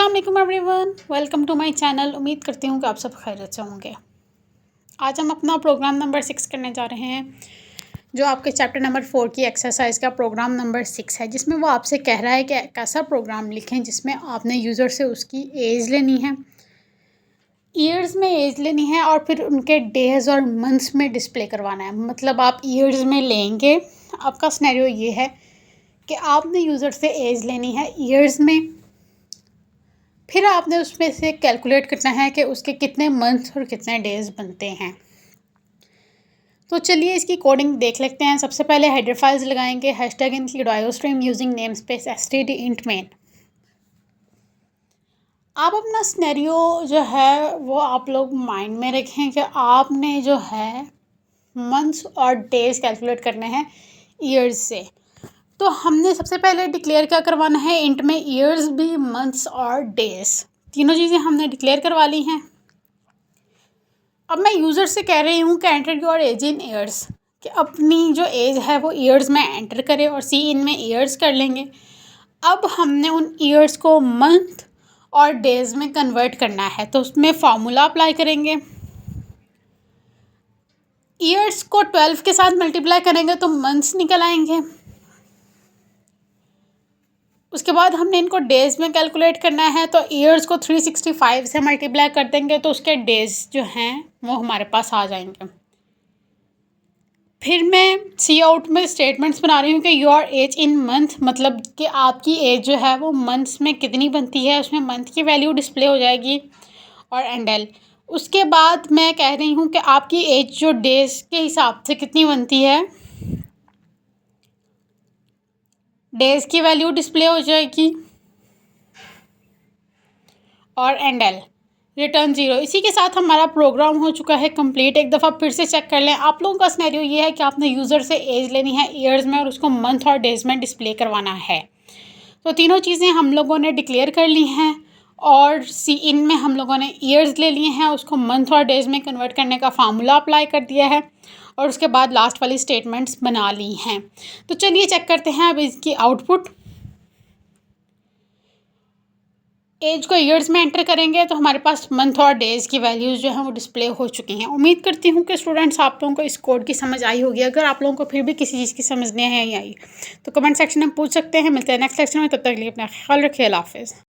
अस्सलाम वालेकुम everyone, welcome to my channel. उम्मीद करती हूँ कि आप सब खैरियत से होंगे। आज हम अपना प्रोग्राम नंबर 6 करने जा रहे हैं, जो आपके चैप्टर नंबर 4 की एक्सरसाइज का प्रोग्राम नंबर 6 है, जिसमें वो आपसे कह रहा है कि एक ऐसा प्रोग्राम लिखें जिसमें आपने यूज़र से उसकी एज लेनी है, ईयर्स में एज लेनी है और फिर उनके डेज़ और मंथ्स में डिस्प्ले करवाना है। मतलब आप ईयर्स में लेंगे। आपका सिनेरियो ये है कि आपने यूज़र से एज लेनी है ईयर्स में, फिर आपने उसमें से कैलकुलेट करना है कि उसके कितने मंथ्स और कितने डेज़ बनते हैं। तो चलिए इसकी कोडिंग देख लेते हैं। सबसे पहले हेडर फाइल्स लगाएंगे, hashtag include iostream using name space std int main। आप अपना सिनेरियो जो है वो आप लोग माइंड में रखें कि आपने जो है मंथ्स और डेज़ कैलकुलेट करने हैं ईयर्स से। तो हमने सबसे पहले डिक्लेयर क्या करवाना है, इंट में ईयर्स भी, मंथ्स और डेज, तीनों चीज़ें हमने डिक्लेयर करवा ली हैं। अब मैं यूज़र से कह रही हूँ कि enter your age in years, कि अपनी जो एज है वो ईयर्स में एंटर करें और सी इन में ईयर्स कर लेंगे। अब हमने उन ईयर्स को मंथ और डेज़ में कन्वर्ट करना है, तो उसमें फार्मूला अप्लाई करेंगे। ईयर्स को 12 के साथ मल्टीप्लाई करेंगे तो मंथ्स निकल आएंगे। उसके बाद हमने इनको डेज़ में कैलकुलेट करना है, तो ईयर्स को 365 से मल्टीप्लाई कर देंगे तो उसके डेज़ जो हैं वो हमारे पास आ जाएंगे। फिर मैं सी आउट में स्टेटमेंट्स बना रही हूँ कि योर एज इन मंथ, मतलब कि आपकी एज जो है वो मंथ्स में कितनी बनती है, उसमें मंथ की वैल्यू डिस्प्ले हो जाएगी। और एंडल, उसके बाद मैं कह रही हूँ कि आपकी एज जो डेज़ के हिसाब से कितनी बनती है, डेज़ की वैल्यू डिस्प्ले हो जाएगी। और एंडल रिटर्न 0। इसी के साथ हमारा प्रोग्राम हो चुका है कंप्लीट। एक दफ़ा फिर से चेक कर लें। आप लोगों का सिनेरियो ये है कि आपने यूज़र से एज लेनी है ईयर्स में और उसको मंथ और डेज़ में डिस्प्ले करवाना है। तो तीनों चीज़ें हम लोगों ने डिक्लेयर कर ली हैं और सी इन में हम लोगों ने ईयर्स ले लिए हैं, उसको मंथ और डेज़ में कन्वर्ट करने का फार्मूला अप्लाई कर दिया है और उसके बाद लास्ट वाली स्टेटमेंट्स बना ली हैं। तो चलिए चेक करते हैं अब इसकी आउटपुट। एज को ईयर्स में एंटर करेंगे तो हमारे पास मंथ और डेज़ की वैल्यूज़ जो हैं वो डिस्प्ले हो चुकी हैं। उम्मीद करती हूँ कि स्टूडेंट्स आप लोगों को इस कोड की समझ आई होगी। अगर आप लोगों को फिर भी किसी चीज़ की समझ नहीं आई तो कमेंट सेक्शन में पूछ सकते हैं। मिलते हैं नेक्स्ट सेक्शन में, तब तक के लिए अपना ख्याल रखिए। अल्लाह हाफ़िज़।